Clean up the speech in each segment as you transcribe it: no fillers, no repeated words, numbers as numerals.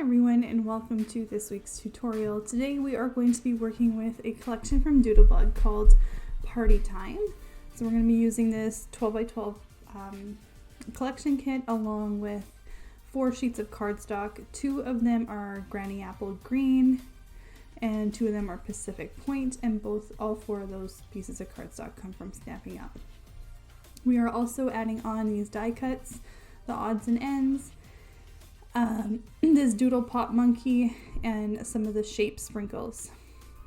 everyone, and welcome to this week's tutorial. Today we are going to be working with a collection from Doodlebug called Party Time. So we're going to be using this 12x12 collection kit along with 4 sheets of cardstock. 2 of them are Granny Apple Green and 2 of them are Pacific Point, and all 4 of those pieces of cardstock come from Stampin' Up. We are also adding on these die cuts, the odds and ends, this doodle pop monkey, and some of the shape sprinkles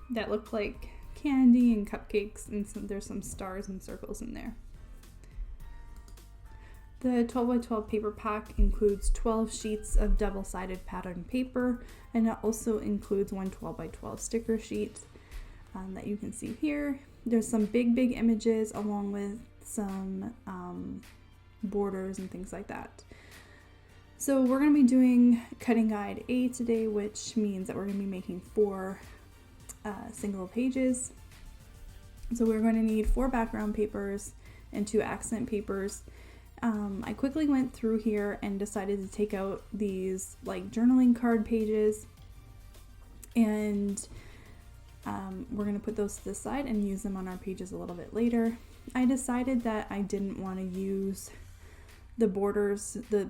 that look like candy and cupcakes, and there's some stars and circles in there. The 12x12 paper pack includes 12 sheets of double-sided pattern paper, and it also includes one 12x12 sticker sheet that you can see here. There's some big images along with some borders and things like that. So we're going to be doing cutting guide A today, which means that we're going to be making 4 single pages. So we're going to need 4 background papers and 2 accent papers. I quickly went through here and decided to take out these like journaling card pages, and we're going to put those to the side and use them on our pages a little bit later. I decided that I didn't want to use the borders, the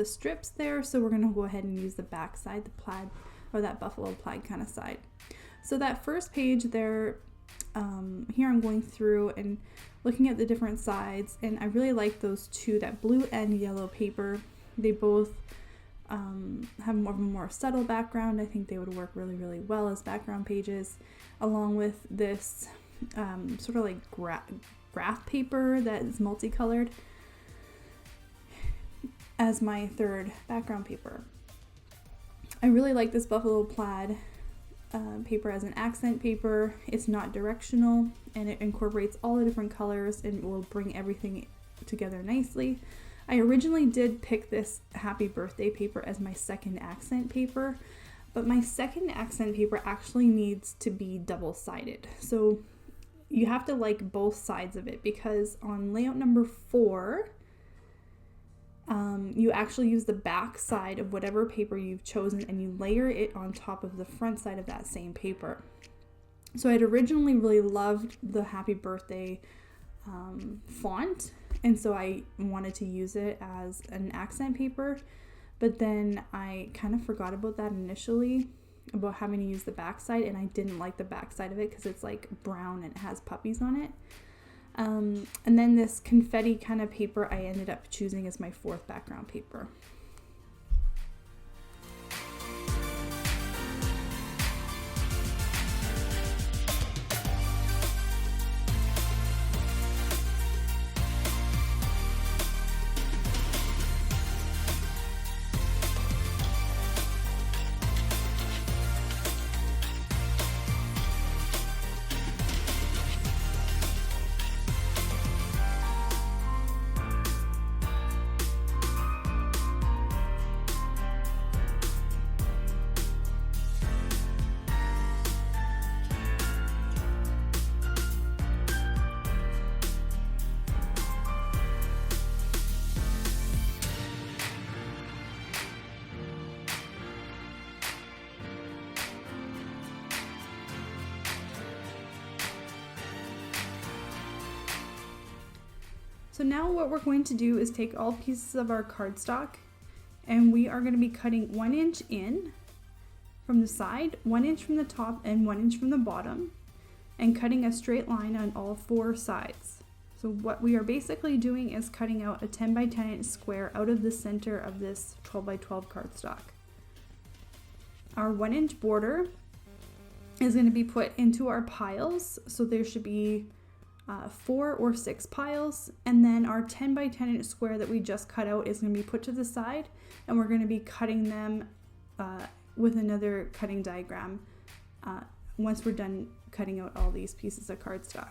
strips there, so we're going to go ahead and use the back side, the plaid or that buffalo plaid kind of side. So that first page there, here I'm going through and looking at the different sides, and I really like those 2, that blue and yellow paper. They both have more subtle background. I think they would work really well as background pages, along with this sort of like graph paper that is multicolored as my 3rd background paper. I really like this buffalo plaid paper as an accent paper. It's not directional and it incorporates all the different colors and will bring everything together nicely. I originally did pick this happy birthday paper as my 2nd accent paper, but my 2nd accent paper actually needs to be double-sided. So you have to like both sides of it, because on layout number 4, you actually use the back side of whatever paper you've chosen and you layer it on top of the front side of that same paper. So I'd originally really loved the happy birthday font, and so I wanted to use it as an accent paper, but then I kind of forgot about that initially, about having to use the back side, and I didn't like the back side of it because it's like brown and it has puppies on it. And then this confetti kind of paper I ended up choosing as my 4th background paper. So now what we're going to do is take all pieces of our cardstock, and we are going to be cutting 1 inch in from the side, 1 inch from the top, and 1 inch from the bottom, and cutting a straight line on all 4 sides. So what we are basically doing is cutting out a 10 by 10 inch square out of the center of this 12x12 cardstock. Our 1 inch border is going to be put into our piles, so there should be 4 or 6 piles, and then our 10 by 10 inch square that we just cut out is going to be put to the side, and we're going to be cutting them with another cutting diagram once we're done cutting out all these pieces of cardstock.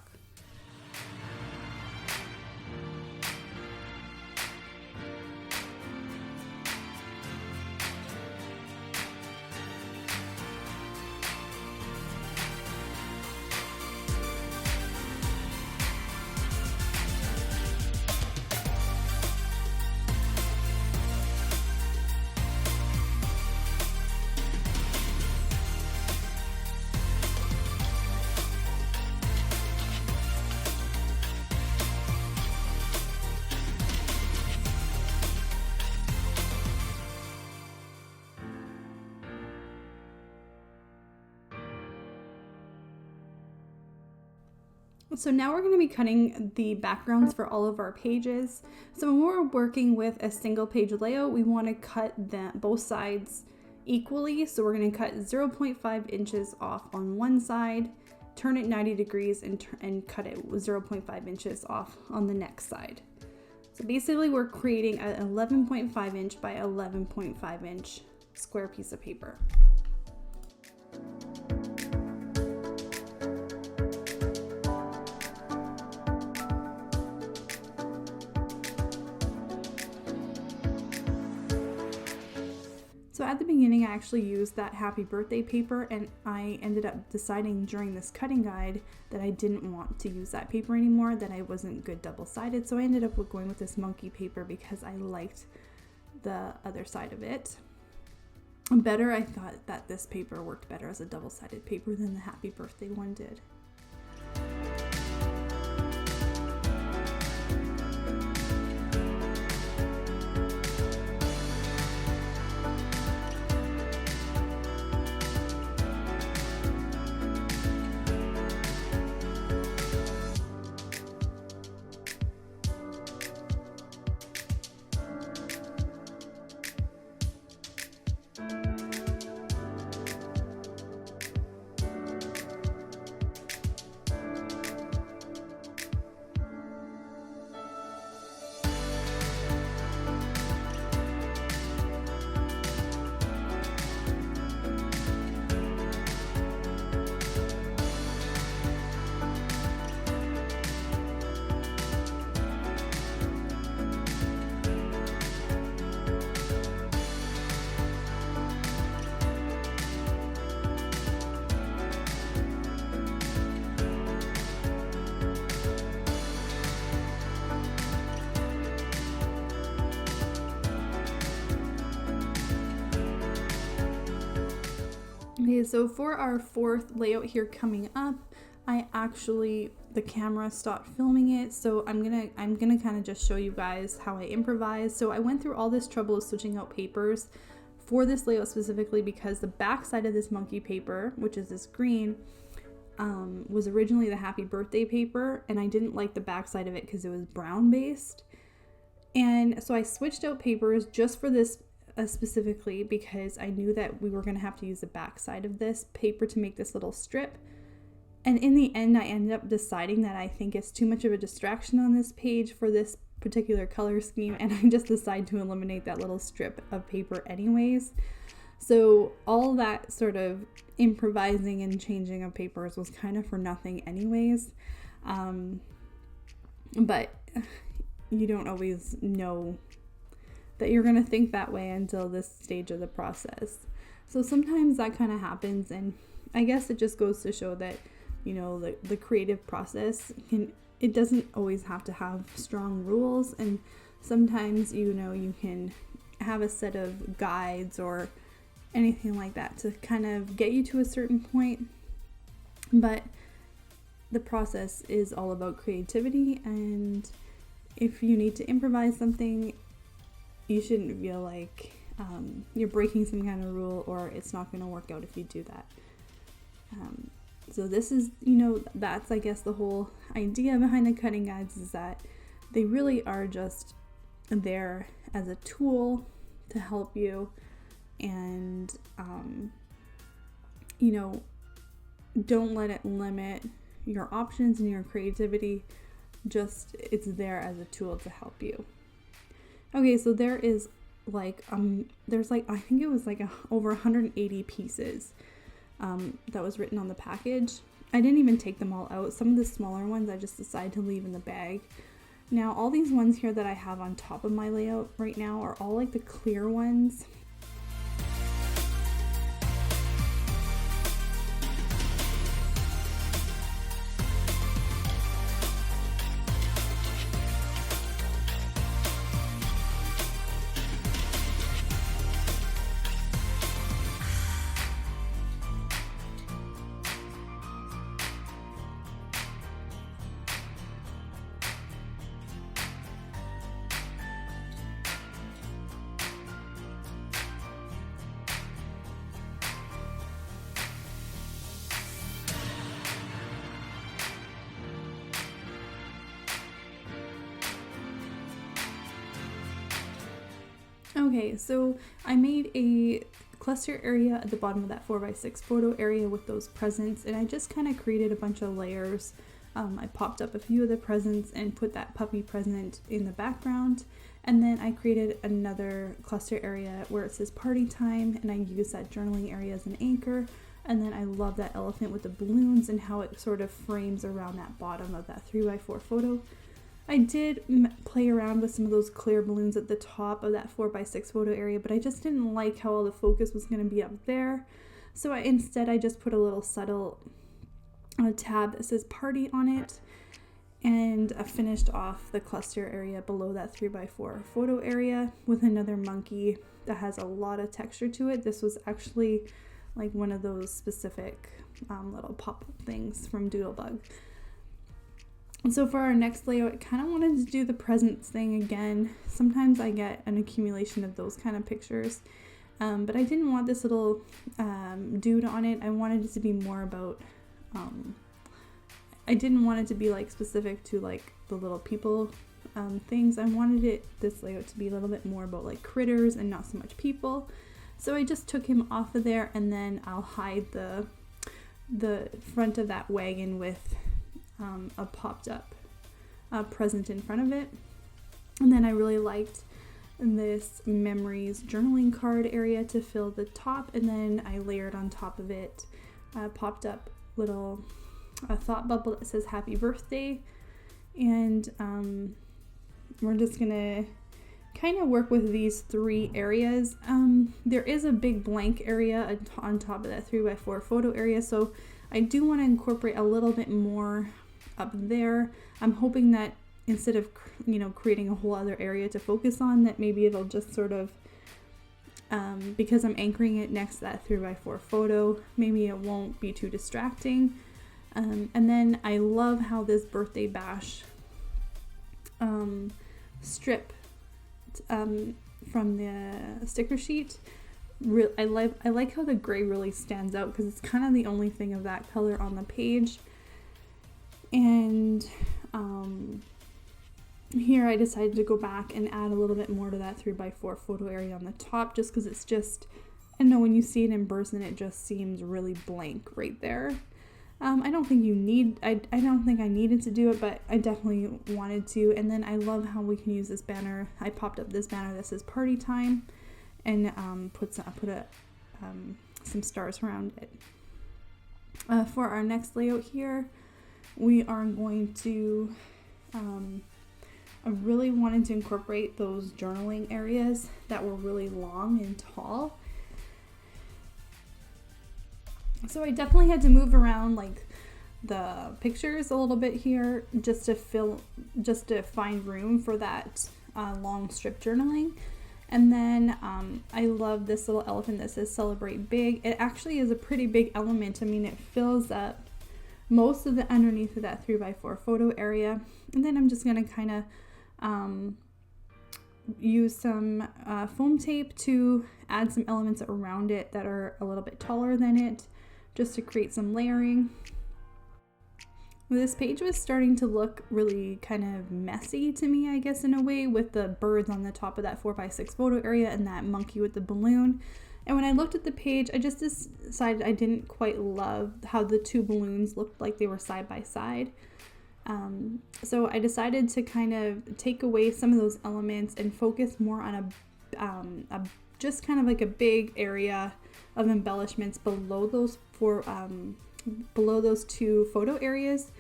So now we're going to be cutting the backgrounds for all of our pages. So when we're working with a single page layout, we want to cut both sides equally. So we're going to cut 0.5 inches off on one side, turn it 90 degrees and cut it 0.5 inches off on the next side. So basically we're creating an 11.5 inch by 11.5 inch square piece of paper. So at the beginning, I actually used that happy birthday paper, and I ended up deciding during this cutting guide that I didn't want to use that paper anymore, that I wasn't good double-sided. So I ended up going with this monkey paper because I liked the other side of it better. I thought that this paper worked better as a double-sided paper than the happy birthday one did. Okay, so for our fourth layout here coming up, the camera stopped filming it, so I'm gonna kind of just show you guys how I improvise. So I went through all this trouble of switching out papers for this layout specifically because the back side of this monkey paper, which is this green, was originally the happy birthday paper, and I didn't like the back side of it because it was brown based. And so I switched out papers just for this specifically because I knew that we were going to have to use the back side of this paper to make this little strip. And in the end, I ended up deciding that I think it's too much of a distraction on this page for this particular color scheme, and I just decided to eliminate that little strip of paper anyways. So all that sort of improvising and changing of papers was kind of for nothing anyways. But you don't always know that you're going to think that way until this stage of the process. So sometimes that kind of happens, and I guess it just goes to show that, you know, the creative process it doesn't always have to have strong rules, and sometimes, you know, you can have a set of guides or anything like that to kind of get you to a certain point, but the process is all about creativity, and if you need to improvise something, you shouldn't feel like you're breaking some kind of rule or it's not going to work out if you do that. So this is, you know, that's, I guess, the whole idea behind the cutting guides, is that they really are just there as a tool to help you, and, you know, don't let it limit your options and your creativity. Just, it's there as a tool to help you. Okay, so there is there's I think it was over 180 pieces that was written on the package. I didn't even take them all out. Some of the smaller ones I just decided to leave in the bag. Now all these ones here that I have on top of my layout right now are all like the clear ones. Okay, so I made a cluster area at the bottom of that 4x6 photo area with those presents, and I just kind of created a bunch of layers. I popped up a few of the presents and put that puppy present in the background, and then I created another cluster area where it says party time, and I used that journaling area as an anchor. And then I love that elephant with the balloons and how it sort of frames around that bottom of that 3x4 photo. I did play around with some of those clear balloons at the top of that 4x6 photo area, but I just didn't like how all the focus was going to be up there. So instead I just put a little subtle tab that says party on it, and I finished off the cluster area below that 3x4 photo area with another monkey that has a lot of texture to it. This was actually like one of those specific little pop-up things from Doodlebug. And so for our next layout, I kind of wanted to do the presents thing again. Sometimes I get an accumulation of those kind of pictures, but I didn't want this little dude on it. I wanted it to be more about, I didn't want it to be like specific to like the little people things. I wanted this layout to be a little bit more about like critters and not so much people. So I just took him off of there, and then I'll hide the front of that wagon with a popped up present in front of it. And then I really liked this memories journaling card area to fill the top, and then I layered on top of it popped up little thought bubble that says happy birthday. And we're just gonna kind of work with these three areas. There is a big blank area on top of that 3x4 photo area, so I do want to incorporate a little bit more up there. I'm hoping that instead of creating a whole other area to focus on, that maybe it'll just sort of because I'm anchoring it next to that 3x4 photo, maybe it won't be too distracting. And then I love how this birthday bash strip from the sticker sheet, I like how the gray really stands out because it's kind of the only thing of that color on the page. And here I decided to go back and add a little bit more to that 3x4 photo area on the top, just because it's just, I don't know, when you see it in person it just seems really blank right there. I don't think I don't think I needed to do it, but I definitely wanted to. And then I love how we can use this banner. I popped up this banner that says party time, and put some stars around it. For our next layout here, we are going to, I really wanted to incorporate those journaling areas that were really long and tall. So I definitely had to move around like the pictures a little bit here just to find room for that long strip journaling. And then I love this little elephant that says celebrate big. It actually is a pretty big element. I mean, it fills up most of the underneath of that 3x4 photo area. And then I'm just going to kind of use some foam tape to add some elements around it that are a little bit taller than it, just to create some layering. This page was starting to look really kind of messy to me, I guess, in a way, with the birds on the top of that 4x6 photo area and that monkey with the balloon. And when I looked at the page, I just decided I didn't quite love how the two balloons looked like they were side by side. So I decided to kind of take away some of those elements and focus more on a just kind of like a big area of embellishments below those two photo areas,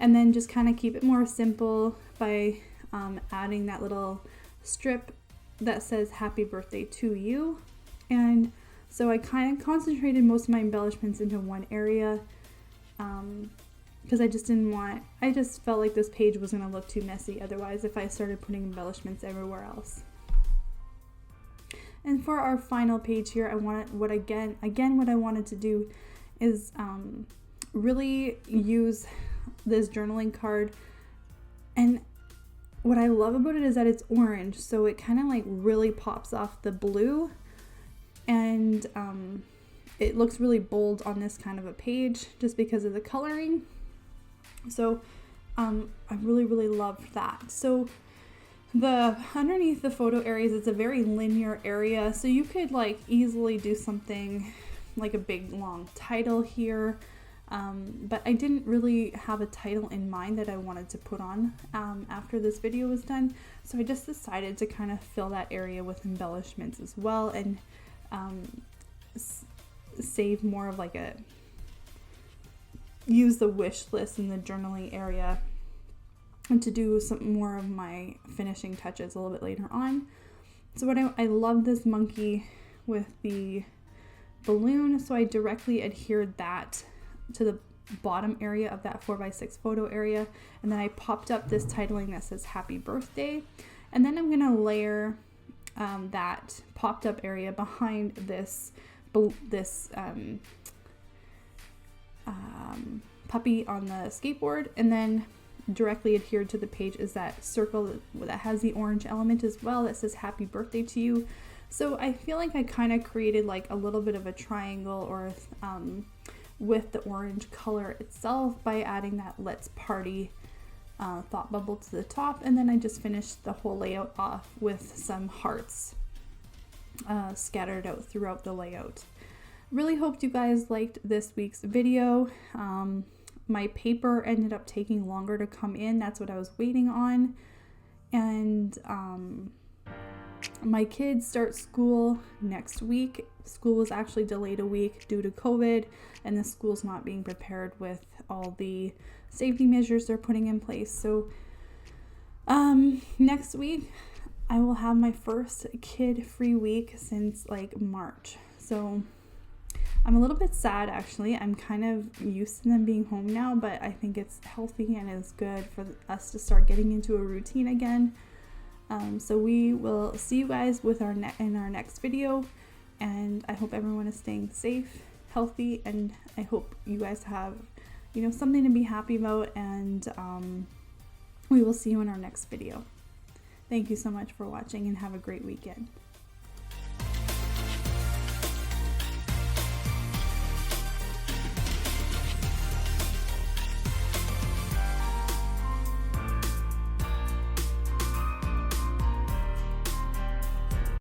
and then just kind of keep it more simple by adding that little strip that says happy birthday to you. And so I kind of concentrated most of my embellishments into one area because I just felt like this page was going to look too messy otherwise if I started putting embellishments everywhere else. And for our final page here, what I wanted to do is really use this journaling card. And what I love about it is that it's orange, so it kind of like really pops off the blue, and it looks really bold on this kind of a page just because of the coloring. So I really love that. So Underneath the photo areas, it's a very linear area, so you could like easily do something like a big long title here, but I didn't really have a title in mind that I wanted to put on after this video was done, so I just decided to kind of fill that area with embellishments as well, and save more of like use the wish list in the journaling area, and to do some more of my finishing touches a little bit later on. So I love this monkey with the balloon, so I directly adhered that to the bottom area of that 4x6 photo area, and then I popped up this titling that says happy birthday, and then I'm gonna layer that popped up area behind this puppy on the skateboard, and then directly adhered to the page is that circle that has the orange element as well that says happy birthday to you. So I feel like I kind of created like a little bit of a triangle or with the orange color itself by adding that let's party thought bubble to the top, and then I just finished the whole layout off with some hearts scattered out throughout the layout. Really hoped you guys liked this week's video. My paper ended up taking longer to come in. That's what I was waiting on. And my kids start school next week. School was actually delayed a week due to COVID, and the school's not being prepared with all the safety measures they're putting in place. So next week I will have my first kid-free week since like March. So I'm a little bit sad actually. I'm kind of used to them being home now, but I think it's healthy and it's good for us to start getting into a routine again. So we will see you guys with in our next video, and I hope everyone is staying safe, healthy, and I hope you guys have, you know, something to be happy about, and we will see you in our next video. Thank you so much for watching, and have a great weekend.